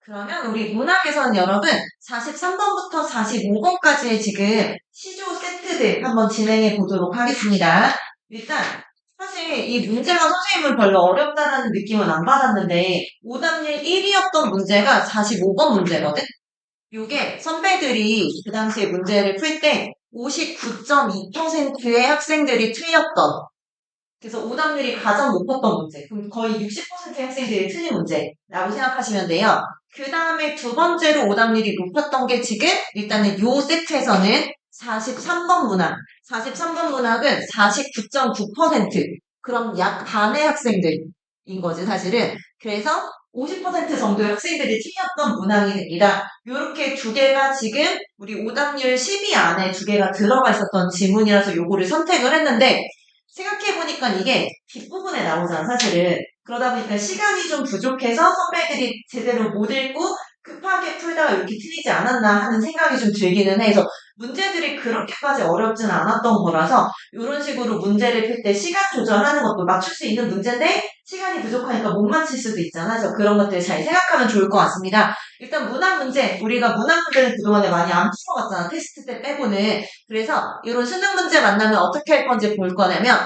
그러면 우리 문학에서는 여러분 43번부터 45번까지의 지금 시조 세트들 한번 진행해 보도록 하겠습니다. 일단 사실 이 문제가 선생님은 별로 어렵다는 느낌은 안 받았는데 오답률 1위였던 문제가 45번 문제거든? 요게 선배들이 그 당시에 문제를 풀 때 59.2%의 학생들이 틀렸던, 그래서 오답률이 가장 높았던 문제. 그럼 거의 60%의 학생들이 틀린 문제라고 생각하시면 돼요. 그 다음에 두 번째로 오답률이 높았던 게 지금 일단은 요 세트에서는 43번 문학. 43번 문학은 49.9%. 그럼 약 반의 학생들인 거지, 사실은. 그래서 50% 정도의 학생들이 틀렸던 문항이 됩니다. 요렇게 두 개가 지금 우리 오답률 10위 안에 두 개가 들어가 있었던 지문이라서 요거를 선택을 했는데, 생각해보니까 이게 뒷부분에 나오잖아, 사실은. 그러다 보니까 시간이 좀 부족해서 선배들이 제대로 못 읽고 급하게 풀다가 이렇게 틀리지 않았나 하는 생각이 좀 들기는 해서 문제들이 그렇게까지 어렵진 않았던 거라서 이런 식으로 문제를 풀 때 시간 조절하는 것도 맞출 수 있는 문제인데 시간이 부족하니까 못 맞힐 수도 있잖아. 그래서 그런 것들 잘 생각하면 좋을 것 같습니다. 일단 문학 문제, 우리가 문학 문제는 그동안에 많이 안 풀어봤잖아. 테스트 때 빼고는. 그래서 이런 수능 문제 만나면 어떻게 할 건지 볼 거냐면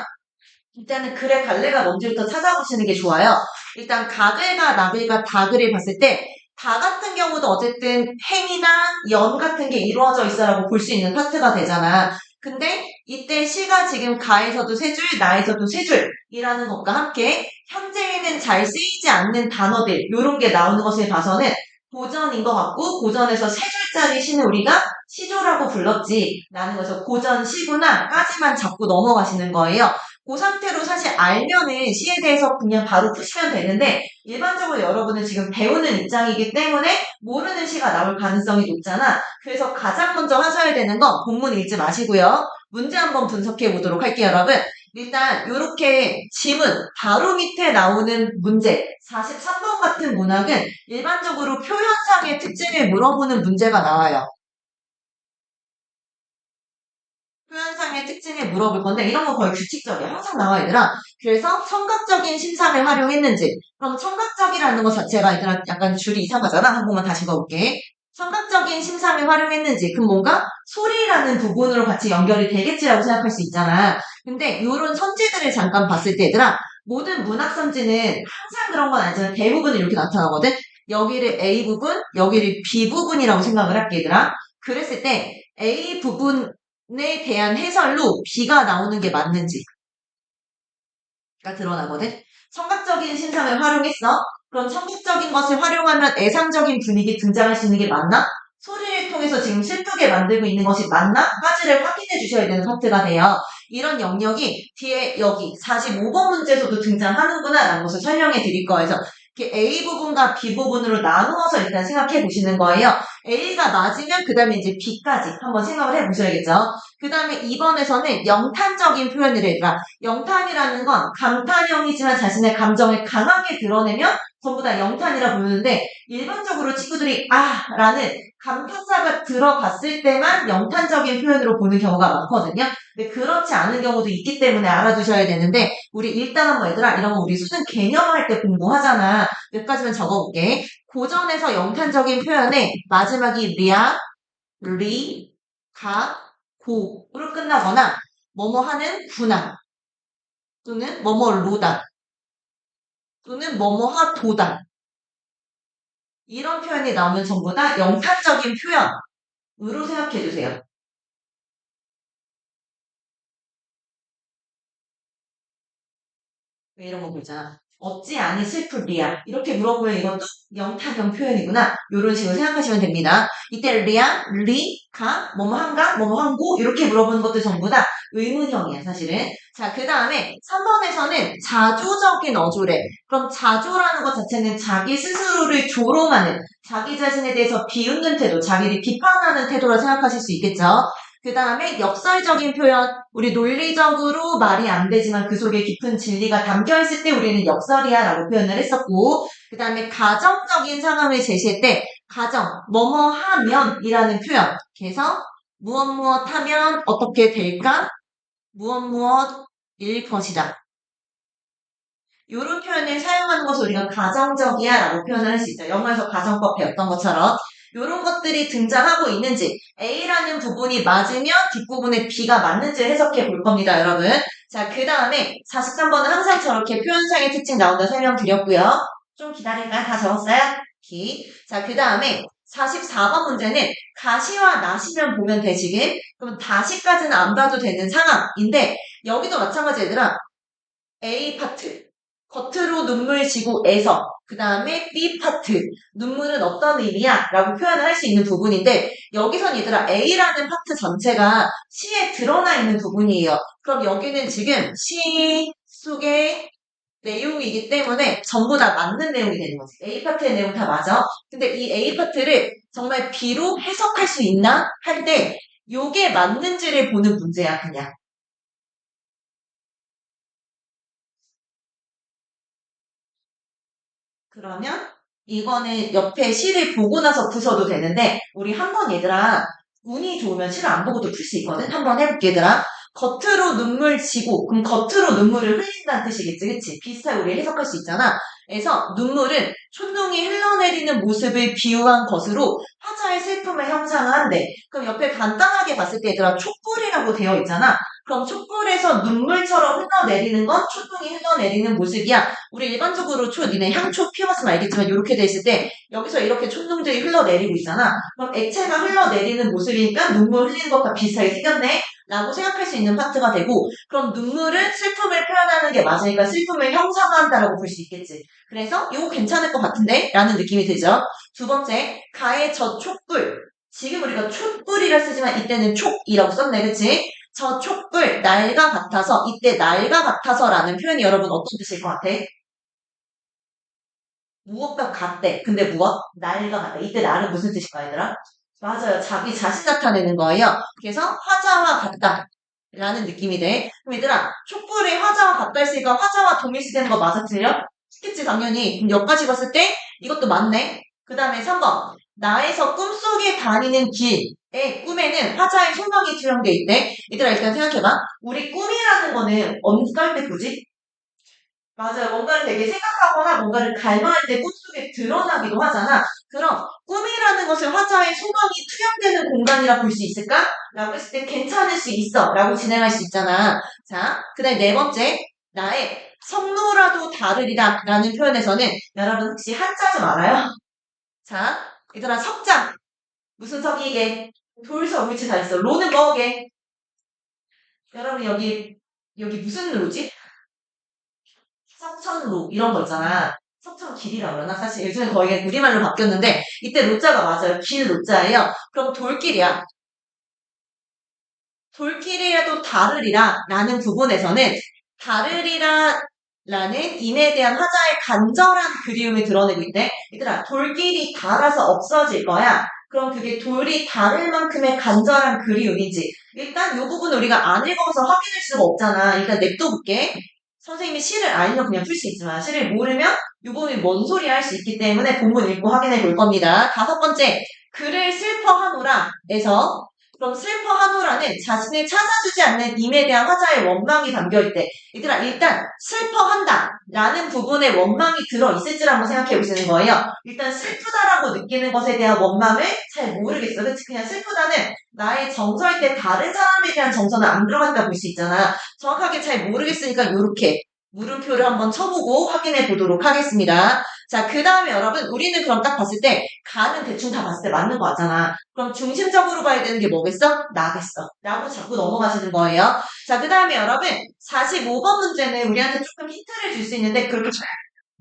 일단은 글의 갈래가 뭔지부터 찾아보시는 게 좋아요. 일단 가글과 나글과 다글을 봤을 때 다 같은 경우도 어쨌든 행이나 연 같은 게 이루어져 있어라고 볼 수 있는 파트가 되잖아. 근데 이때 시가 지금 가에서도 세 줄, 나에서도 세 줄이라는 것과 함께 현재에는 잘 쓰이지 않는 단어들 이런 게 나오는 것을 봐서는 고전인 것 같고 고전에서 세 줄짜리 시는 우리가 시조라고 불렀지라는 거죠. 고전 시구나까지만 잡고 넘어가시는 거예요. 그 상태로 사실 알면은 시에 대해서 그냥 바로 푸시면 되는데 일반적으로 여러분은 지금 배우는 입장이기 때문에 모르는 시가 나올 가능성이 높잖아. 그래서 가장 먼저 하셔야 되는 건 본문 읽지 마시고요. 문제 한번 분석해 보도록 할게요, 여러분. 일단 이렇게 지문 바로 밑에 나오는 문제 43번 같은 문학은 일반적으로 표현상의 특징을 물어보는 문제가 나와요. 표현상의 특징을 물어볼 건데 이런 건 거의 규칙적이야. 항상 나와 얘들아. 그래서 청각적인 심상을 활용했는지. 그럼 청각적이라는 것 자체가 얘들아 약간 줄이 이상하잖아. 한 번만 다시 읽어볼게. 청각적인 심상을 활용했는지. 그럼 뭔가 소리라는 부분으로 같이 연결이 되겠지라고 생각할 수 있잖아. 근데 이런 선지들을 잠깐 봤을 때 얘들아 모든 문학 선지는 항상 그런 건 아니지만 대부분 이렇게 나타나거든. 여기를 A 부분, 여기를 B 부분이라고 생각을 할게 얘들아. 그랬을 때 A 부분 에 대한 해설로 B가 나오는 게 맞는지가 드러나거든. 청각적인 신상을 활용했어. 그럼 청각적인 것을 활용하면 애상적인 분위기 등장할 수 있는 게 맞나? 소리를 통해서 지금 슬프게 만들고 있는 것이 맞나? 까지를 확인해 주셔야 되는 파트가 돼요. 이런 영역이 뒤에 여기 45번 문제에서도 등장하는구나 라는 것을 설명해 드릴 거예요. 그래서 이렇게 A 부분과 B 부분으로 나누어서 일단 생각해 보시는 거예요. A가 맞으면 그 다음에 이제 B까지 한번 생각을 해 보셔야겠죠. 그 다음에 2번에서는 영탄적인 표현을 해라. 영탄이라는 건 감탄형이지만 자신의 감정을 강하게 드러내면 전부 다 영탄이라 부르는데 일반적으로 친구들이 라는 감탄사가 들어갔을 때만 영탄적인 표현으로 보는 경우가 많거든요. 근데 그렇지 않은 경우도 있기 때문에 알아두셔야 되는데 우리 일단 한번 얘들아 이런 거 우리 수능 개념할 때 공부하잖아. 몇 가지만 적어볼게. 고전에서 영탄적인 표현에 마지막이 리아, 리, 가, 고로 끝나거나 뭐뭐 하는 구나 또는 뭐뭐 로다 또는 뭐뭐 하도다 이런 표현이 나오면 전부 다 영탄적인 표현으로 생각해 주세요. 왜 이런 거 보잖아. 어찌 아니 슬플리야 이렇게 물어보면 이것도 영탄형 표현이구나 이런 식으로 생각하시면 됩니다. 이때 리야, 리, 가, 뭐뭐 한가, 뭐뭐 한고 이렇게 물어보는 것도 전부 다 의문형이야 사실은. 자, 그 다음에 3번에서는 자조적인 어조래. 그럼 자조라는 것 자체는 자기 스스로를 조롱하는 자기 자신에 대해서 비웃는 태도, 자기를 비판하는 태도라 생각하실 수 있겠죠. 그 다음에 역설적인 표현, 우리 논리적으로 말이 안 되지만 그 속에 깊은 진리가 담겨있을 때 우리는 역설이야 라고 표현을 했었고, 그 다음에 가정적인 상황을 제시할 때 가정, 뭐뭐 하면 이라는 표현. 그래서 무엇 무엇 하면 어떻게 될까? 무엇 무엇일 것이다. 요런 표현을 사용하는 것을 우리가 가정적이야 라고 표현을 할 수 있죠. 영어에서 가정법 배웠던 것처럼 요런 것들이 등장하고 있는지 A라는 부분이 맞으면 뒷부분에 B가 맞는지 해석해 볼 겁니다, 여러분. 자, 그 다음에 43번은 항상 저렇게 표현상의 특징 나온다 설명드렸고요. 좀 기다릴까요? 다 적었어요? 자, 그 다음에 44번 문제는 가시와 나시면 보면 돼, 지금. 그럼 다시까지는 안 봐도 되는 상황인데 여기도 마찬가지 얘들아. A 파트. 겉으로 눈물 지고에서 그 다음에 B 파트 눈물은 어떤 의미야? 라고 표현을 할 수 있는 부분인데 여기선 얘들아 A라는 파트 전체가 시에 드러나 있는 부분이에요. 그럼 여기는 지금 시 속의 내용이기 때문에 전부 다 맞는 내용이 되는 거지. A 파트의 내용 다 맞아. 근데 이 A 파트를 정말 B로 해석할 수 있나? 할 때 요게 맞는지를 보는 문제야 그냥. 그러면 이거는 옆에 시를 보고 나서 부셔도 되는데 우리 한번 얘들아 운이 좋으면 시를 안 보고도 풀 수 있거든. 한번 해볼게 얘들아. 겉으로 눈물 지고 그럼 겉으로 눈물을 흘린다는 뜻이겠지 그치? 비슷하게 우리 해석할 수 있잖아. 그래서 눈물은 촛농이 흘러내리는 모습을 비유한 것으로 화자의 슬픔을 형상한데 그럼 옆에 간단하게 봤을 때 얘들아 촛불이라고 되어 있잖아. 그럼 촛불에서 눈물처럼 흘러내리는 건 촛농이 흘러내리는 모습이야. 우리 일반적으로 니네 향초 피워봤으면 알겠지만 이렇게 돼 있을 때 여기서 이렇게 촛농들이 흘러내리고 있잖아. 그럼 액체가 흘러내리는 모습이니까 눈물 흘리는 것과 비슷하게 생겼네? 라고 생각할 수 있는 파트가 되고 그럼 눈물은 슬픔을 표현하는 게 맞으니까 슬픔을 형상화한다라고 볼 수 있겠지. 그래서 이거 괜찮을 것 같은데? 라는 느낌이 들죠. 두 번째, 가의 저 촛불. 지금 우리가 촛불이라 쓰지만 이때는 촉이라고 썼네, 그치? 저 촛불, 날과 같아서, 이때 날과 같아서라는 표현이 여러분 어떤 뜻일 것 같아? 무엇과 같대. 근데 무엇? 날과 같대. 이때 날은 무슨 뜻일까, 얘들아? 맞아요. 자기 자신 나타내는 거예요. 그래서 화자와 같다. 라는 느낌이 돼. 그럼 얘들아, 촛불이 화자와 같다 했으니까 화자와 동일시되는 거 맞아 틀려? 그치, 당연히. 그럼 여기까지 봤을 때 이것도 맞네. 그 다음에 3번. 나에서 꿈속에 다니는 길의 꿈에는 화자의 소명이 투영돼 있대. 얘들아, 일단 생각해봐. 우리 꿈이라는 거는 언제 때 꾸지? 맞아요. 뭔가를 되게 생각하거나 뭔가를 갈망할 때 꿈속에 드러나기도 하잖아. 그럼 꿈이라는 것을 화자의 소망이 투영되는 공간이라 볼 수 있을까? 라고 했을 때 괜찮을 수 있어. 라고 진행할 수 있잖아. 자, 그 다음에 네 번째. 나의 성노라도 다르리라 라는 표현에서는 여러분 혹시 한자 좀 알아요? 자, 얘들아 석자. 무슨 석이게? 돌석 위치 다 있어. 로는 뭐게? 여러분 여기 무슨 로지? 석천로 이런 거 있잖아. 석천길이라고 그러나? 사실 요즘에 거의 우리말로 바뀌었는데 이때 로자가 맞아요. 길 로자예요. 그럼 돌길이야. 돌길이라도 다르리라 라는 부분에서는 다르리라 라는 임에 대한 화자의 간절한 그리움을 드러내고 있대. 얘들아 돌길이 닳아서 없어질 거야. 그럼 그게 돌이 닳을 만큼의 간절한 그리움인지 일단 이 부분 우리가 안 읽어서 확인할 수가 없잖아. 일단 냅둬볼게. 선생님이 시를 알면 그냥 풀 수 있지만 시를 모르면 이 부분이 뭔 소리 할 수 있기 때문에 본문 읽고 확인해 볼 겁니다. 다섯 번째, 그를 슬퍼하노라 에서 그럼 슬퍼하노라는 자신을 찾아주지 않는 임에 대한 화자의 원망이 담겨있대. 얘들아 일단 슬퍼한다 라는 부분에 원망이 들어있을지를 한번 생각해 보시는 거예요. 일단 슬프다라고 느끼는 것에 대한 원망을 잘 모르겠어. 그치? 그냥 슬프다는 나의 정서일 때 다른 사람에 대한 정서는 안 들어간다 볼 수 있잖아. 정확하게 잘 모르겠으니까 이렇게 물음표를 한번 쳐보고 확인해 보도록 하겠습니다. 자, 그 다음에 여러분, 우리는 그럼 딱 봤을 때, 가는 대충 다 봤을 때 맞는 거 같잖아. 그럼 중심적으로 봐야 되는 게 뭐겠어? 나겠어. 라고 자꾸 넘어가시는 거예요. 자, 그 다음에 여러분, 45번 문제는 우리한테 조금 힌트를 줄 수 있는데, 그렇게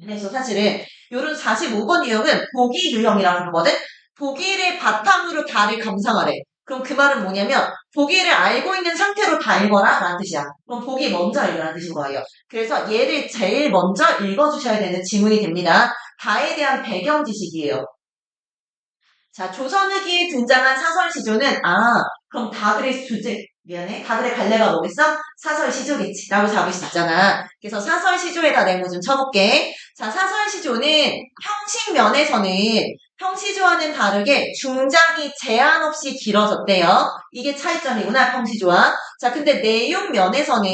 그래서 사실은, 요런 45번 유형은 보기 유형이라고 그러거든? 보기를 바탕으로 다를 감상하래. 그럼 그 말은 뭐냐면, 보기를 알고 있는 상태로 다 읽어라? 라는 뜻이야. 그럼 보기 먼저 읽으라는 뜻인 거예요. 그래서 얘를 제일 먼저 읽어주셔야 되는 지문이 됩니다. 다에 대한 배경 지식이에요. 자, 조선 후기에 등장한 사설 시조는 그럼 다들의 주제 미안해. 가글의 갈래가 뭐겠어? 사설 시조겠지. 라고 잡을 수 있잖아. 그래서 사설 시조에다 네모 좀 쳐볼게. 자, 사설 시조는 형식 면에서는 평시조와는 다르게 중장이 제한 없이 길어졌대요. 이게 차이점이구나, 평시조와. 자, 근데 내용 면에서는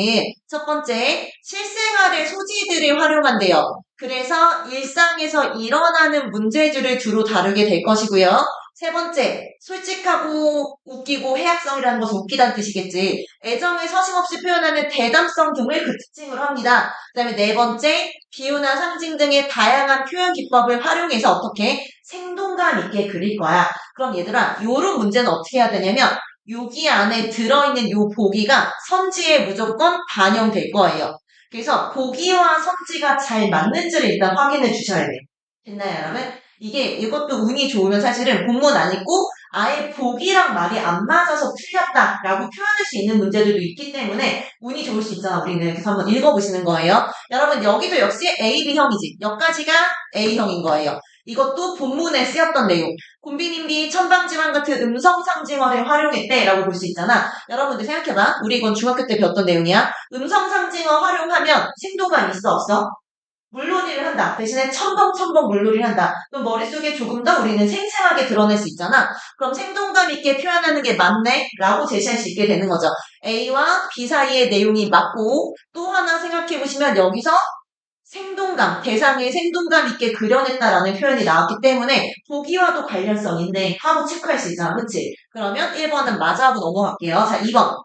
첫 번째, 실생활의 소지들을 활용한대요. 그래서 일상에서 일어나는 문제들을 주로 다루게 될 것이고요. 세 번째, 솔직하고 웃기고 해학성이라는 것은 웃기다는 뜻이겠지. 애정을 서슴없이 표현하는 대담성 등을 그 특징으로 합니다. 그 다음에 네 번째, 비유나 상징 등의 다양한 표현 기법을 활용해서 어떻게 생동감 있게 그릴 거야. 그럼 얘들아, 요런 문제는 어떻게 해야 되냐면 여기 안에 들어있는 요 보기가 선지에 무조건 반영될 거예요. 그래서 보기와 선지가 잘 맞는지를 일단 확인해 주셔야 돼요. 됐나요, 여러분? 이것도 운이 좋으면 사실은 본문 안 읽고 아예 보기랑 말이 안 맞아서 틀렸다라고 표현할 수 있는 문제들도 있기 때문에 운이 좋을 수 있잖아, 우리는. 그래서 한번 읽어보시는 거예요. 여러분, 여기도 역시 A, B형이지. 여기까지가 A형인 거예요. 이것도 본문에 쓰였던 내용. 곤비님비 천방지만 같은 음성 상징어를 활용했대라고 볼 수 있잖아. 여러분들 생각해봐. 우리 이건 중학교 때 배웠던 내용이야. 음성 상징어 활용하면 생도감 있어, 없어? 물놀이를 한다. 대신에 첨벙첨벙 물놀이를 한다. 그럼 머릿속에 조금 더 우리는 생생하게 드러낼 수 있잖아. 그럼 생동감 있게 표현하는 게 맞네? 라고 제시할 수 있게 되는 거죠. A와 B 사이의 내용이 맞고 또 하나 생각해보시면 여기서 생동감, 대상의 생동감 있게 그려냈다라는 표현이 나왔기 때문에 보기와도 관련성 있네 하고 체크할 수 있잖아. 그치? 그러면 1번은 맞아 하고 넘어갈게요. 자, 2번.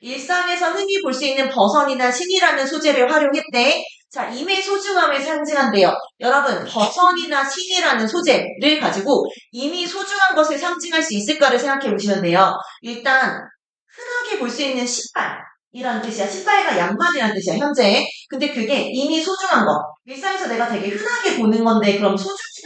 일상에서 흔히 볼 수 있는 버선이나 신이라는 소재를 활용했대. 자, 임의 소중함을 상징한대요. 여러분, 버선이나 신이라는 소재를 가지고 임이 소중한 것을 상징할 수 있을까를 생각해 보시면 돼요. 일단 흔하게 볼 수 있는 신발이라는 뜻이야. 신발과 양말이라는 뜻이야, 현재. 근데 그게 임이 소중한 거. 일상에서 내가 되게 흔하게 보는 건데 그럼 소중시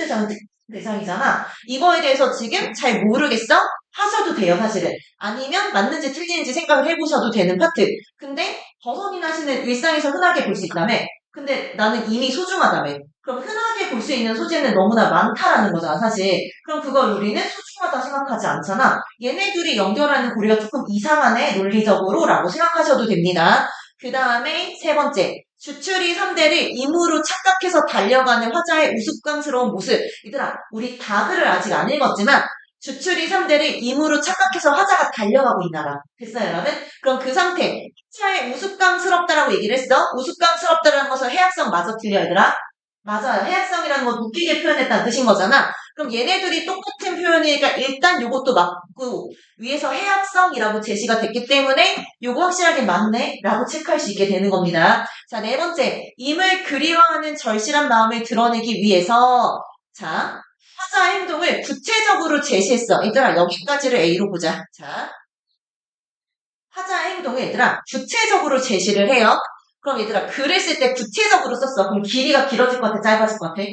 대상이잖아. 이거에 대해서 지금 잘 모르겠어? 하셔도 돼요, 사실은. 아니면 맞는지 틀리는지 생각을 해보셔도 되는 파트. 근데 버선이나 신은 일상에서 흔하게 볼 수 있다며. 근데 나는 임이 소중하다며. 그럼 흔하게 볼 수 있는 소재는 너무나 많다라는 거잖아, 사실. 그럼 그걸 우리는 소중하다 생각하지 않잖아. 얘네들이 연결하는 고리가 조금 이상하네, 논리적으로 라고 생각하셔도 됩니다. 그 다음에 세 번째. 주추리 3대를 임으로 착각해서 달려가는 화자의 우스꽝스러운 모습. 얘들아, 우리 다글을 아직 안 읽었지만 주추리 3대를 임으로 착각해서 화자가 달려가고 있나봐. 됐어요, 여러분? 그럼 그 상태. 차에 우스꽝스럽다라고 얘기를 했어. 우스꽝스럽다라는 것은 해악성 맞아, 틀려, 얘들아? 맞아요. 해악성이라는 건 웃기게 표현했다는 뜻인 거잖아. 그럼 얘네들이 똑같은 표현이니까 일단 요것도 맞고 위에서 해악성이라고 제시가 됐기 때문에 요거 확실하게 맞네? 라고 체크할 수 있게 되는 겁니다. 자, 네 번째. 임을 그리워하는 절실한 마음을 드러내기 위해서 자, 화자 행동을 구체적으로 제시했어. 얘들아, 여기까지를 A로 보자. 자, 화자 행동을 얘들아, 구체적으로 제시를 해요. 그럼 얘들아, 글을 쓸 때 구체적으로 썼어. 그럼 길이가 길어질 것 같아? 짧아질 것 같아?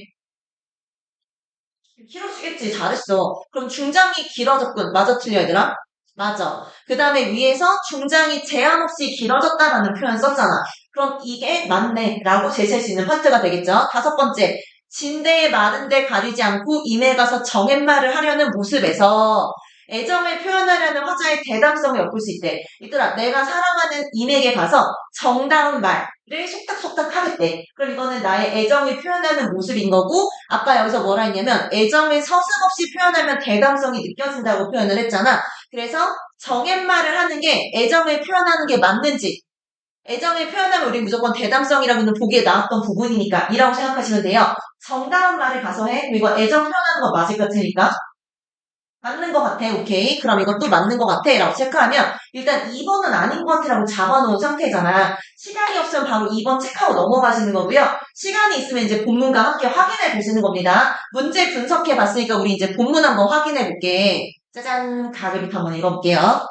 길어지겠지. 잘했어. 그럼 중장이 길어졌군. 맞아, 틀려, 얘들아? 맞아. 그 다음에 위에서 중장이 제한 없이 길어졌다라는 표현 썼잖아. 그럼 이게 맞네. 라고 제시할 수 있는 파트가 되겠죠. 다섯 번째. 진대에 마른데 가리지 않고 임에 가서 정했말을 하려는 모습에서 애정을 표현하려는 화자의 대담성을 엿볼 수 있대. 얘들아, 내가 사랑하는 임에게 가서 정다운 말을 속닥속닥 하겠대. 그럼 이거는 나의 애정을 표현하는 모습인 거고, 아까 여기서 뭐라 했냐면, 애정을 서슴없이 표현하면 대담성이 느껴진다고 표현을 했잖아. 그래서 정했말을 하는 게 애정을 표현하는 게 맞는지, 애정을 표현하면 우리 무조건 대담성이라고는 보기에 나왔던 부분이니까 이라고 생각하시면 돼요. 정다운 말을 가서 해. 그리고 애정 표현하는 거 맞을 것 같으니까. 맞는 것 같아. 오케이. 그럼 이것도 맞는 것 같아. 라고 체크하면 일단 2번은 아닌 것 같아. 라고 잡아놓은 상태잖아. 시간이 없으면 바로 2번 체크하고 넘어가시는 거고요. 시간이 있으면 이제 본문과 함께 확인해 보시는 겁니다. 문제 분석해 봤으니까 우리 이제 본문 한번 확인해 볼게. 짜잔. 가급부터 한번 읽어볼게요.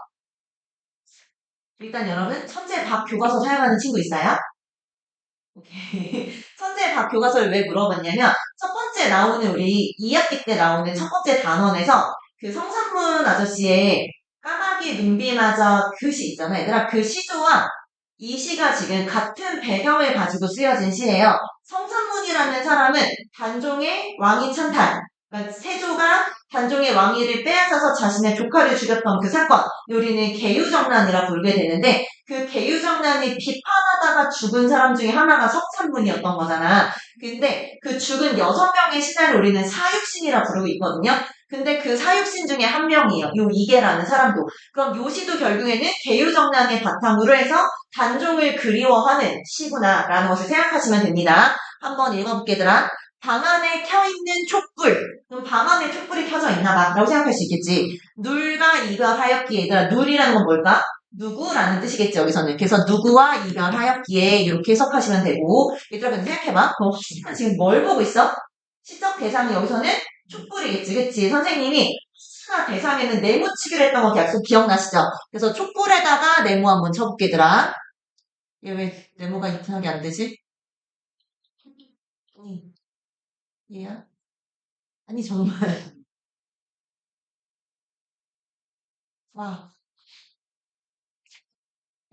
일단 여러분, 천재 밥 교과서 사용하는 친구 있어요? 오케이. 천재 밥 교과서를 왜 물어봤냐면, 첫 번째 나오는 우리 2학기 때 나오는 첫 번째 단원에서 그 성산문 아저씨의 까마귀 눈비마저 그 시 있잖아요. 얘들아, 그 시조와 이 시가 지금 같은 배경을 가지고 쓰여진 시예요. 성산문이라는 사람은 단종의 왕이 찬탈, 그러니까 세조가 단종의 왕위를 빼앗아서 자신의 조카를 죽였던 그 사건, 우리는 계유정난이라 부르게 되는데 그 계유정난이 비판하다가 죽은 사람 중에 하나가 석찬문이었던 거잖아. 근데 그 죽은 6명의 시대를 우리는 사육신이라 부르고 있거든요. 근데 그 사육신 중에 한 명이에요. 요 이계라는 사람도. 그럼 요 시도 결국에는 계유정난의 바탕으로 해서 단종을 그리워하는 시구나라는 것을 생각하시면 됩니다. 한번 읽어볼게 얘들아. 방 안에 켜있는 촛불. 그럼 방 안에 촛불이 켜져 있나봐 라고 생각할 수 있겠지. 눌과 이별하였기에 얘들아 눌이라는 건 뭘까? 누구라는 뜻이겠지 여기서는. 그래서 누구와 이별하였기에 이렇게 해석하시면 되고 얘들아 근데 생각해봐. 그럼 혹시나 지금 뭘 보고 있어? 시적 대상이 여기서는 촛불이겠지 그치? 선생님이 혹시나 대상에는 네모 치기로 했던 거 약속 기억나시죠? 그래서 촛불에다가 네모 한번 쳐볼게 얘들아. 얘 왜 네모가 이상하게 안 되지? 얘야? 아니 정말 와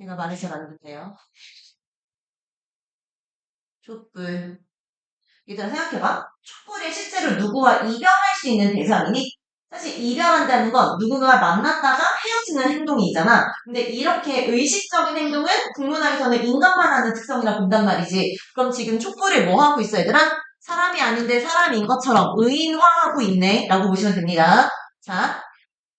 얘가 말이 잘 안 듣네요. 촛불 얘들아 생각해봐. 촛불이 실제로 누구와 이별할 수 있는 대상이니 사실 이별한다는 건 누군가 만났다가 헤어지는 행동이잖아. 근데 이렇게 의식적인 행동은 국문학에서는 인간만 하는 특성이라 본단 말이지. 그럼 지금 촛불을 뭐 하고 있어 얘들아? 사람이 아닌데 사람인 것처럼 의인화하고 있네 라고 보시면 됩니다. 자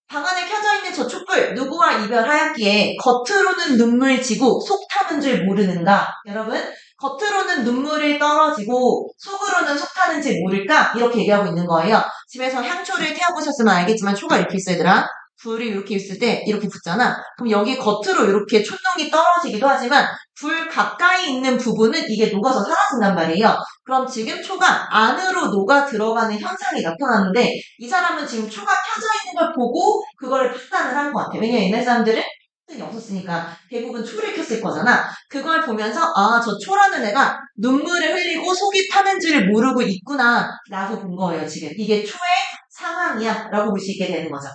방 안에 켜져 있는 저 촛불 누구와 이별하였기에 겉으로는 눈물 지고 속 타는 줄 모르는가? 여러분 겉으로는 눈물이 떨어지고 속으로는 속 타는지 모를까? 이렇게 얘기하고 있는 거예요. 집에서 향초를 태워보셨으면 알겠지만 초가 이렇게 있어 얘들아. 불이 이렇게 있을 때 이렇게 붙잖아. 그럼 여기 겉으로 이렇게 촛농이 떨어지기도 하지만 불 가까이 있는 부분은 이게 녹아서 사라진단 말이에요. 그럼 지금 초가 안으로 녹아 들어가는 현상이 나타나는데 이 사람은 지금 초가 켜져 있는 걸 보고 그거를 판단을 한 것 같아. 왜냐면 옛날 사람들은 핸드폰이 없었으니까 대부분 초를 켰을 거잖아. 그걸 보면서 아, 저 초라는 애가 눈물을 흘리고 속이 타는 줄 모르고 있구나 라고 본 거예요. 지금 이게 초의 상황이야 라고 볼 수 있게 되는 거죠.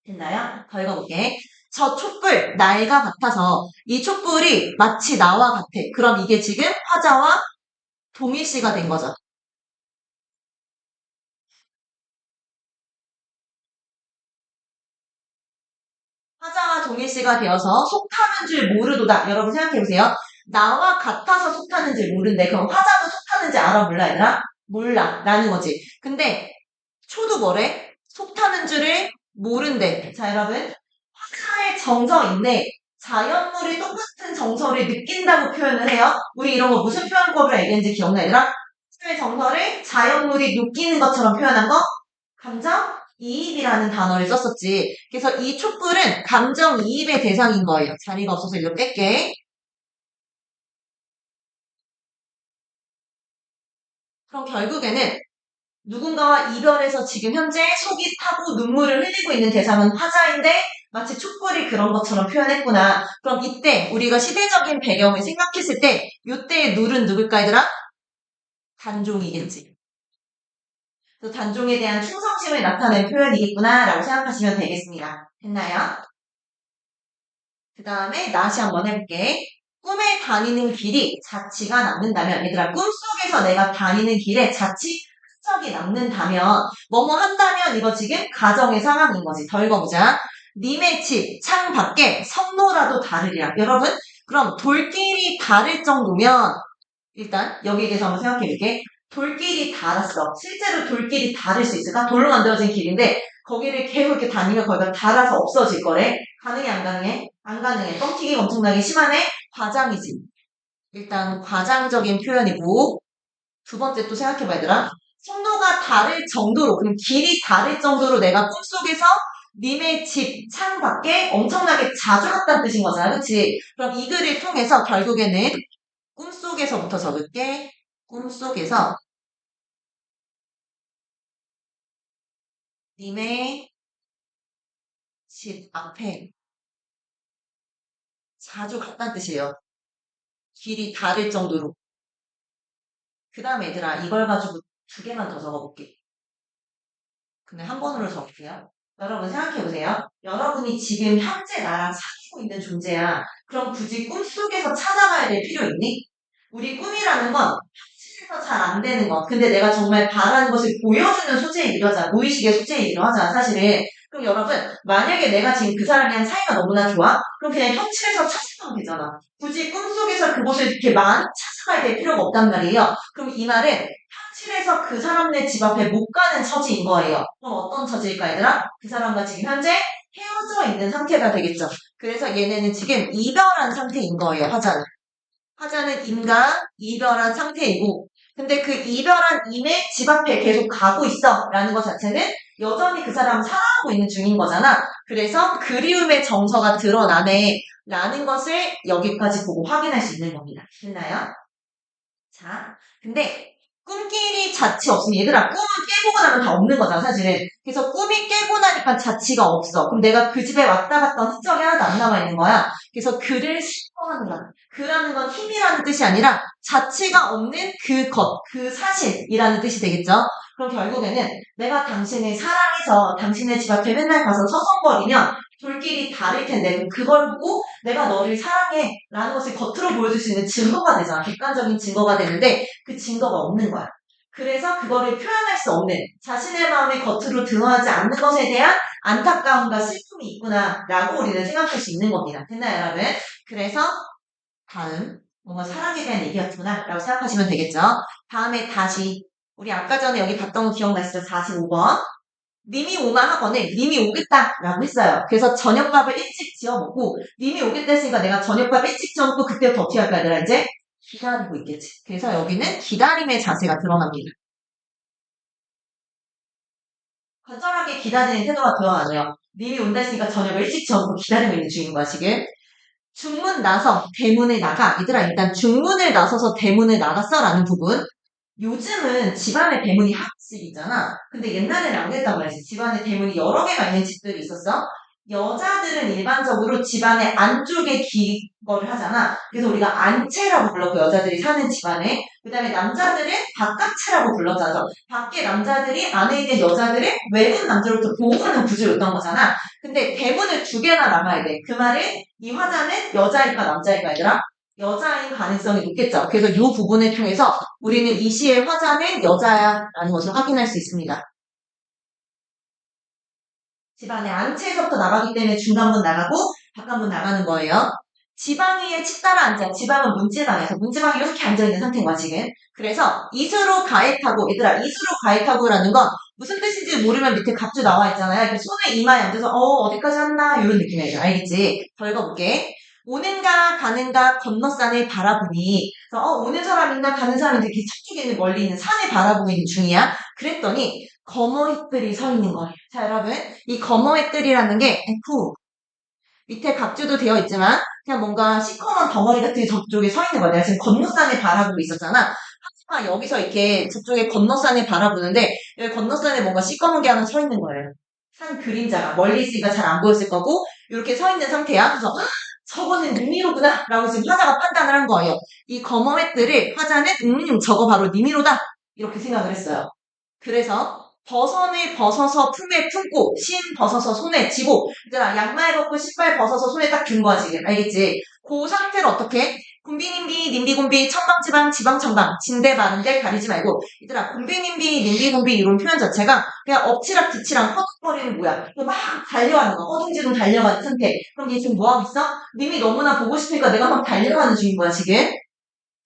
됐나요? 더 읽어볼게. 저 촛불 날과 같아서 이 촛불이 마치 나와 같아. 그럼 이게 지금 화자와 동일시가 된 거죠. 화자와 동일시가 되어서 속타는 줄 모르도다. 여러분 생각해보세요. 나와 같아서 속타는 줄 모른대. 그럼 화자도 속타는지 알아 몰라 얘들아? 몰라. 라는 거지. 근데 초도 뭐래? 속타는 줄을 모른대. 자 여러분 화자의 정서인데 자연물이 똑같은 정서를 느낀다고 표현을 해요. 우리 이런 거 무슨 표현법으로 얘기했는지 기억나 얘들아? 화자의 정서를 자연물이 느끼는 것처럼 표현한 거? 감정? 이입이라는 단어를 썼었지. 그래서 이 촛불은 감정 이입의 대상인 거예요. 자리가 없어서 이거 뺄게. 그럼 결국에는 누군가와 이별해서 지금 현재 속이 타고 눈물을 흘리고 있는 대상은 화자인데 마치 촛불이 그런 것처럼 표현했구나. 그럼 이때 우리가 시대적인 배경을 생각했을 때 이때의 눌은 누굴까 얘들아? 단종이겠지. 그 단종에 대한 충성심을 나타낸 표현이겠구나 라고 생각하시면 되겠습니다. 됐나요? 그 다음에 다시 한번 해볼게. 꿈에 다니는 길이 자취가 남는다면 얘들아 꿈속에서 내가 다니는 길에 자취 흔적이 남는다면 뭐뭐 한다면 이거 지금 가정의 상황인 거지. 더 읽어보자. 님의 집 창 밖에 성로라도 다르리라. 여러분 그럼 돌길이 다를 정도면 일단 여기에 대해서 한번 생각해볼게. 돌길이 닳았어. 실제로 돌길이 닳을 수 있을까? 돌로 만들어진 길인데 거기를 계속 이렇게 다니면 거기가 닳아서 없어질 거래. 가능해 안 가능해? 안 가능해. 뻥튀기가 엄청나게 심하네? 과장이지. 일단 과장적인 표현이고 두 번째 또 생각해봐 얘들아. 속도가 다를 정도로 그럼 길이 다를 정도로 내가 꿈속에서 님의 집 창 밖에 엄청나게 자주 갔다는 뜻인 거잖아. 그치? 그럼 이 글을 통해서 결국에는 꿈속에서부터 적을게. 꿈속에서 님의 집 앞에 자주 갔다는 뜻이에요. 길이 다를 정도로. 그 다음에 얘들아 이걸 가지고 두 개만 더 적어볼게. 근데 한 번으로 적을게요. 여러분 생각해보세요. 여러분이 지금 현재 나랑 사귀고 있는 존재야. 그럼 굳이 꿈속에서 찾아가야 될 필요 있니? 우리 꿈이라는 건 해서 잘 안 되는 것. 근데 내가 정말 바라는 것을 보여주는 소재의 일하자. 무의식의 소재의 일을 하자, 사실은. 그럼 여러분, 만약에 내가 지금 그 사람이랑 사이가 너무나 좋아? 그럼 그냥 현실에서 찾아가면 되잖아. 굳이 꿈속에서 그곳을 이렇게 많이 찾아가야 될 필요가 없단 말이에요. 그럼 이 말은 현실에서 그 사람네 집 앞에 못 가는 처지인 거예요. 그럼 어떤 처지일까, 얘들아? 그 사람과 지금 현재 헤어져 있는 상태가 되겠죠. 그래서 얘네는 지금 이별한 상태인 거예요, 화자는. 화자는 임과 이별한 상태이고, 근데 그 이별한 임의 집 앞에 계속 가고 있어 라는 것 자체는 여전히 그 사람을 사랑하고 있는 중인 거잖아. 그래서 그리움의 정서가 드러나네 라는 것을 여기까지 보고 확인할 수 있는 겁니다. 됐나요? 자, 근데 꿈끼리 자취 없으면 얘들아 꿈은 깨고 나면 다 없는 거잖아, 사실은. 그래서 꿈이 깨고 나니까 자취가 없어. 그럼 내가 그 집에 왔다 갔다 한 흔적이 하나도 안 남아있는 거야. 그래서 그를 싫어하는가. 그라는 건 힘이라는 뜻이 아니라 자취가 없는 그 것, 그 사실이라는 뜻이 되겠죠. 그럼 결국에는 내가 당신을 사랑해서 당신의 집 앞에 맨날 가서 서성거리면 돌길이 다를 텐데 그걸 보고 내가 너를 사랑해 라는 것을 겉으로 보여줄 수 있는 증거가 되잖아. 객관적인 증거가 되는데 그 증거가 없는 거야. 그래서 그거를 표현할 수 없는 자신의 마음이 겉으로 드러나지 않는 것에 대한 안타까움과 슬픔이 있구나 라고 우리는 생각할 수 있는 겁니다. 됐나요, 여러분? 그래서 다음 뭔가 사랑에 대한 얘기였구나 라고 생각하시면 되겠죠. 다음에 다시 우리 아까 전에 여기 봤던 거 기억나시죠? 45번. 님이 오만 학원에 님이 오겠다라고 했어요. 그래서 저녁밥을 일찍 지어 먹고 님이 오겠다 했으니까 내가 저녁밥 일찍 지어 먹고 그때부터 어떻게 할 거야, 얘들아? 이제 기다리고 있겠지. 그래서 여기는 기다림의 자세가 드러납니다. 건전하게 기다리는 태도가 드러나요. 님이 온다 했으니까 저녁을 일찍 지어 먹고 기다리고 있는 중인 거야, 지금. 중문 나서 대문에 나가. 얘들아, 일단 중문을 나서서 대문을 나갔어라는 부분. 요즘은 집안에 대문이 하나씩 있잖아. 근데 옛날에는 안 그랬단 말이지. 집안에 대문이 여러 개가 있는 집들이 있었어. 여자들은 일반적으로 집안의 안쪽에 기거를 하잖아. 그래서 우리가 안채라고 불렀고, 여자들이 사는 집안에. 그 다음에 남자들은 바깥채라고 불렀잖아. 밖에 남자들이 안에 있는 여자들을 외국 남자로부터 보호하는 구조였던 거잖아. 근데 대문을 두 개나 나가야 돼. 그 말은 이 화자는 여자일까 남자일까, 얘들아? 여자인 가능성이 높겠죠. 그래서 이 부분을 통해서 우리는 이 시의 화자는 여자야 라는 것을 확인할 수 있습니다. 집안의 안채에서부터 나가기 때문에 중간문 나가고 바깥문 나가는 거예요. 지방 위에 치 따라 앉아. 지방은 문지방에서 문지방이 이렇게 앉아있는 상태인 거야, 지금. 그래서 이수로 가액하고, 얘들아, 이수로 가액하고라는 건 무슨 뜻인지 모르면 밑에 갑주 나와 있잖아요. 이렇게 손에 이마에 앉아서 어디까지 왔나 이런 느낌이에요. 알겠지? 더 읽어볼게. 오는가 가는가 건너산을 바라보니 그래서 오는 사람인가 가는 사람인가 이렇게 저쪽에 있는 멀리 있는 산을 바라보고 있는 중이야. 그랬더니 거머잇들이 서 있는 거예요. 자, 여러분, 이 거머잇들이라는 게 F 밑에 각주도 되어 있지만 그냥 뭔가 시커먼 덩어리 같은 게 저쪽에 서 있는 거야. 내가 지금 건너산을 바라보고 있었잖아. 하지만 여기서 이렇게 저쪽에 건너산을 바라보는데 여기 건너산에 뭔가 시커먼 게 하나 서 있는 거예요. 산 그림자가 멀리 있으니까 잘 안 보였을 거고 이렇게 서 있는 상태야. 그래서 저거는 니미로구나 라고 지금 화자가 판단을 한 거예요. 이 거머웻들을 화자는 저거 바로 니미로다 이렇게 생각을 했어요. 그래서 버선을 벗어서 품에 품고 신 벗어서 손에 쥐고 얘들아 양말 벗고 신발 벗어서 손에 딱 든 거야 지금. 알겠지? 그 상태로 어떻게? 곰비님비 님비곰비 천방지방 지방천방 진대 바른데 가리지 말고 얘들아 곰비님비 님비곰비 이런 표현 자체가 그냥 엎치락 뒤치락 허둥거리는 뭐야. 막 달려가는 거 허둥지둥 달려가는 상태. 그럼 얘 지금 뭐하고 있어? 님이 너무나 보고 싶으니까 내가 막 달려가는 중인 거야 지금.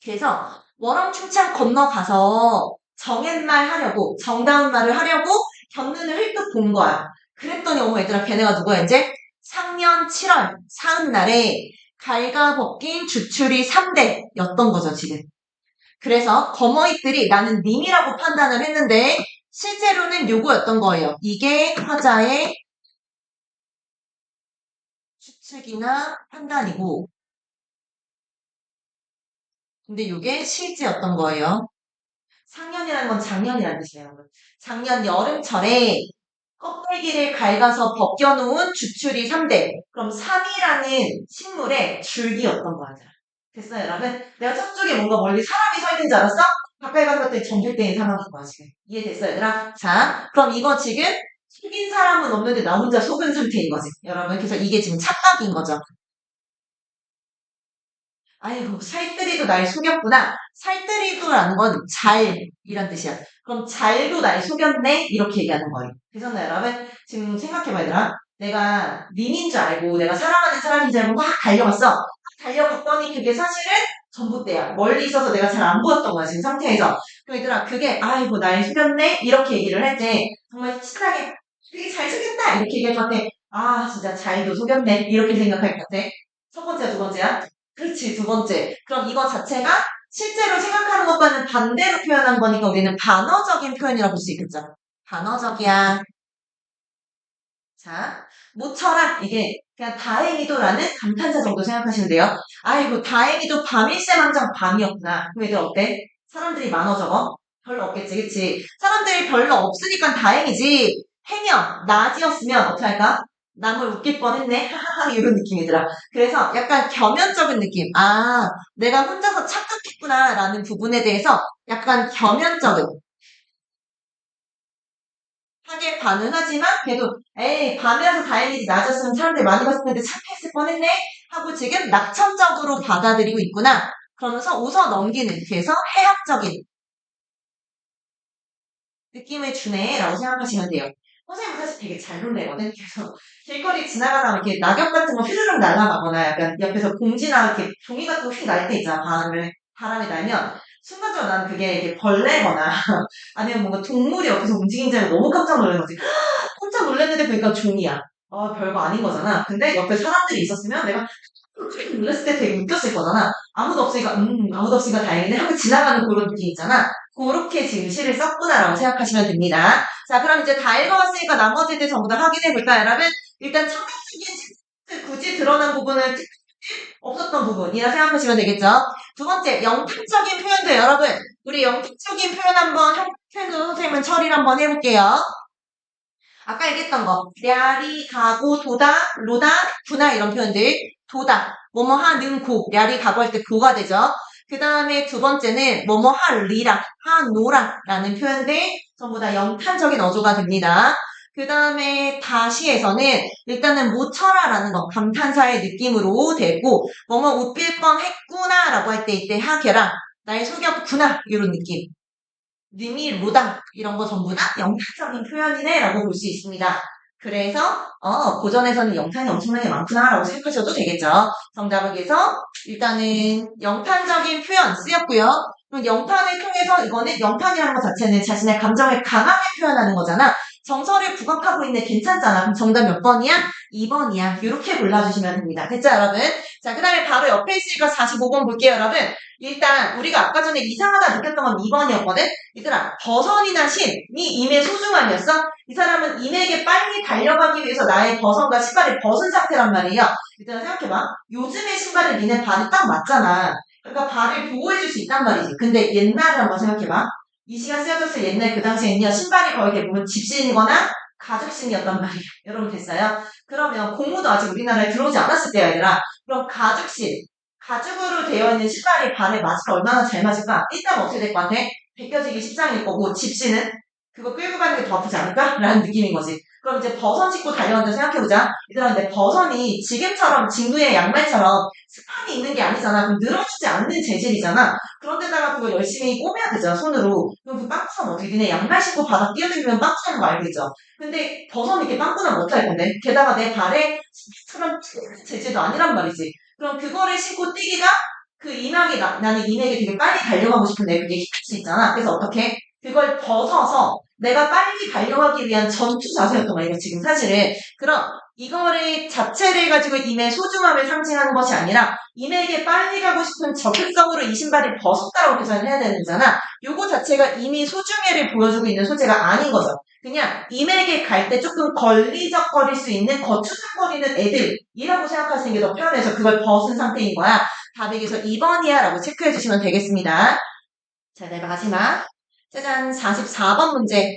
그래서 월엄충창 건너가서 정옛말 하려고 정다운 말을 하려고 견눈을 흘끗 본 거야. 그랬더니 어머 얘들아 걔네가 누구야 이제? 상년 7월 사흔날에 갈가벗긴 주출이 3대였던 거죠 지금. 그래서 거머잇들이 나는 님이라고 판단을 했는데 실제로는 요거였던 거예요. 이게 화자의 추측이나 판단이고 근데 이게 실제였던 거예요. 상년이라는 건 작년이라는 뜻이에요. 작년 여름철에 껍데기를 갈가서 벗겨놓은 주출이 3대. 그럼 3이라는 식물의 줄기였던 거야. 됐어요, 여러분? 내가 저쪽에 뭔가 멀리 사람이 서 있는 줄 알았어? 가까이 가서 봤더니 정글대인 상황인 거야, 지금. 이해됐어요, 얘들아? 자, 그럼 이거 지금 속인 사람은 없는데 나 혼자 속은 상태인 거지, 여러분. 그래서 이게 지금 착각인 거죠. 아이고, 살뜰이도 날 속였구나. 살뜰이도라는 건 잘, 이란 뜻이야. 그럼 잘도 날 속였네? 이렇게 얘기하는 거예요. 그래서 여러분, 지금 생각해봐, 얘들아. 내가 민인 줄 알고, 내가 사랑하는 사람인 줄 알고 막 달려갔어. 막 달려갔더니 그게 사실은 전봇대야. 멀리 있어서 내가 잘 안 보였던 거야, 지금 상태에서. 그럼 얘들아, 그게, 아이고, 날 속였네? 이렇게 얘기를 할 때, 정말 친하게, 되게 잘 속였다! 이렇게 얘기할 것 같아. 아, 진짜 잘도 속였네. 이렇게 생각할 것 같아. 첫 번째야, 두 번째야? 그렇지, 두 번째. 그럼 이거 자체가 실제로 생각하는 것과는 반대로 표현한 거니까 우리는 반어적인 표현이라고 볼 수 있겠죠. 반어적이야. 자, 모처럼 이게 그냥 다행히도라는 감탄사 정도 생각하시면 돼요. 아이고, 다행히도 밤일세망장 밤이었구나. 그럼 얘들 어때? 사람들이 많어 적어? 별로 없겠지, 그치? 사람들이 별로 없으니까 다행이지. 행여, 낮이었으면 어떻게 할까? 남을 웃길 뻔했네. 하하하 이런 느낌이더라. 그래서 약간 겸연적인 느낌. 아, 내가 혼자서 착각했구나 라는 부분에 대해서 약간 겸연적인 하게 반응하지만 그래도 에이 밤이라서 다행이지 낮았으면 사람들이 많이 봤을 텐데 착했을 뻔했네 하고 지금 낙천적으로 받아들이고 있구나. 그러면서 웃어 넘기는 그래서 해학적인 느낌을 주네 라고 생각하시면 돼요. 선생님은 사실 되게 잘 놀래거든. 그래서 길거리 지나가다가 이렇게 낙엽 같은 거 휘르륵 날아가거나 약간 옆에서 봉지나 이렇게 종이 같은 거 휙 날 때 있잖아. 바람이 날면 순간적으로 나는 그게 이렇게 벌레거나 아니면 뭔가 동물이 옆에서 움직이는 줄 알고 너무 깜짝 놀란 거지. 혼자 놀랐는데 보니까 종이야. 별거 아닌 거잖아. 근데 옆에 사람들이 있었으면 내가 놀랐을 때 되게 웃겼을 거잖아. 아무도 없으니까, 아무도 없으니까 다행이네 하고 지나가는 그런 느낌 있잖아. 그렇게 지금 시를 썼구나라고 생각하시면 됩니다. 자, 그럼 이제 다 읽어봤으니까 나머지들 전부 다 확인해 볼까요, 여러분? 일단 청각적인 굳이 드러난 부분은 없었던 부분이라 생각하시면 되겠죠. 두 번째, 영탁적인 표현도 여러분, 우리 영탁적인 표현 한번 현우 선생님은 처리를 한번 해볼게요. 아까 얘기했던 거, 랴리, 가고, 도다, 로다, 구나 이런 표현들. 도다, 뭐뭐 하는 고, 랴리, 가고 할 때 고가 되죠. 그 다음에 두 번째는 뭐뭐 하리라, 하노라 라는 표현들 전부 다 영탄적인 어조가 됩니다. 그 다음에 다시에서는 일단은 모처라라는 거, 감탄사의 느낌으로 되고 뭐뭐 웃길 뻔했구나 라고 할 때 이때 하게라, 날 속였구나 이런 느낌. 님이 로다 이런 거 전부 다 영탄적인 표현이네 라고 볼 수 있습니다. 그래서 고전에서는 영탄이 엄청나게 많구나 라고 생각하셔도 되겠죠. 정답을 위해서 일단은 영탄적인 표현 쓰였고요. 그럼 영탄을 통해서 이거는 영탄이라는 것 자체는 자신의 감정을 강하게 표현하는 거잖아. 정서를 부각하고 있네 괜찮잖아. 그럼 정답 몇 번이야? 2번이야. 이렇게 골라주시면 됩니다. 됐죠 여러분? 자, 그 다음에 바로 옆에 있으니까 45번 볼게요 여러분. 일단 우리가 아까 전에 이상하다 느꼈던 건 2번이었거든? 얘들아, 버선이나 신이 임의 소중함이었어? 이 사람은 임에게 빨리 달려가기 위해서 나의 버선과 신발을 벗은 상태란 말이에요. 얘들아 생각해봐. 요즘의 신발은 니네 발이 딱 맞잖아. 그러니까 발을 보호해줄 수 있단 말이지. 근데 옛날을 한번 생각해봐. 이 시간 쓰여졌을 옛날 그 당시에는요. 신발이 거의 대부분 집신이거나 가죽신이었단 말이에요. 여러분 됐어요? 그러면 고무도 아직 우리나라에 들어오지 않았을 때야 얘들아. 그럼 가죽신, 가죽으로 되어 있는 신발이 발에 맞을 얼마나 잘 맞을까? 일단 어떻게 될 것 같아? 벗겨지기 십상일 거고 집시는 그거 끌고 가는 게 더 아프지 않을까? 라는 느낌인 거지. 그럼 이제 버선 신고 달려간다 생각해보자. 얘들아 근데 버선이 지금처럼 진구의 양말처럼 스판이 있는 게 아니잖아. 그럼 늘어지지 않는 재질이잖아. 그런데다가 그거 열심히 꼬매야 되잖아 손으로. 그럼 그 빵꾸는 어떻게 니네 양말 신고 바닥 뛰어다니면 빵꾸나는 거 알겠죠? 근데 버선 이렇게 빵꾸나면 어떡할 건데? 게다가 내 발에 그런 재질도 아니란 말이지. 그럼 그거를 신고 뛰기가 그 이막이 나는 이맥에 되게 빨리 달려가고 싶은데 그게 힘들 수 있잖아. 그래서 어떻게? 그걸 벗어서 내가 빨리 달려가기 위한 전투 자세였던 거야, 이거 지금 사실은. 그럼 이거를 자체를 가지고 임의 소중함을 상징하는 것이 아니라 임에게 빨리 가고 싶은 적극적으로 이 신발을 벗었다라고 계산을 해야 되는 거잖아. 요거 자체가 이미 소중해를 보여주고 있는 소재가 아닌 거죠. 그냥 임에게 갈 때 조금 걸리적거릴 수 있는 거추장거리는 애들이라고 생각하시는 게 더 편해서 그걸 벗은 상태인 거야. 답이 그래서 2번이야 라고 체크해 주시면 되겠습니다. 자, 네, 마지막. 짜잔, 44번 문제.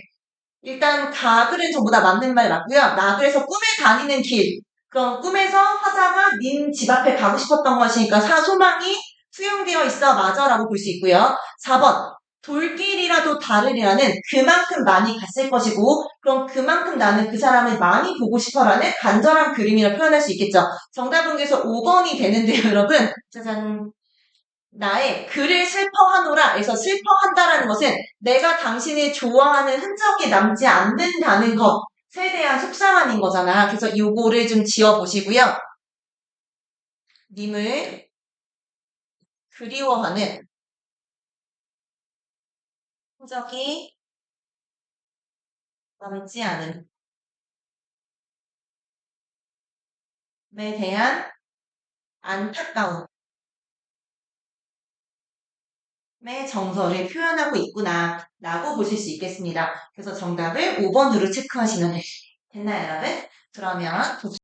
일단 가글은 전부 다 맞는 말 맞고요. 나그래서 꿈에 다니는 길. 그럼 꿈에서 화자가 닌 집 앞에 가고 싶었던 것이니까 소망이 투영되어 있어 맞아 라고 볼 수 있고요. 4번 돌길이라도 다르리라는 그만큼 많이 갔을 것이고 그럼 그만큼 나는 그 사람을 많이 보고 싶어라는 간절한 그림이라 표현할 수 있겠죠. 정답은 그래서 5번이 되는데요 여러분. 짜잔. 나의 글을 슬퍼하노라 에서 슬퍼한다라는 것은 내가 당신을 좋아하는 흔적이 남지 않는다는 것에 대한 속상함인 거잖아. 그래서 요거를 좀 지어보시고요. 님을 그리워하는 흔적이 남지 않음에 대한 안타까움의 정서를 표현하고 있구나 라고 보실 수 있겠습니다. 그래서 정답을 5번으로 체크하시면 됐나요, 여러분? 그러면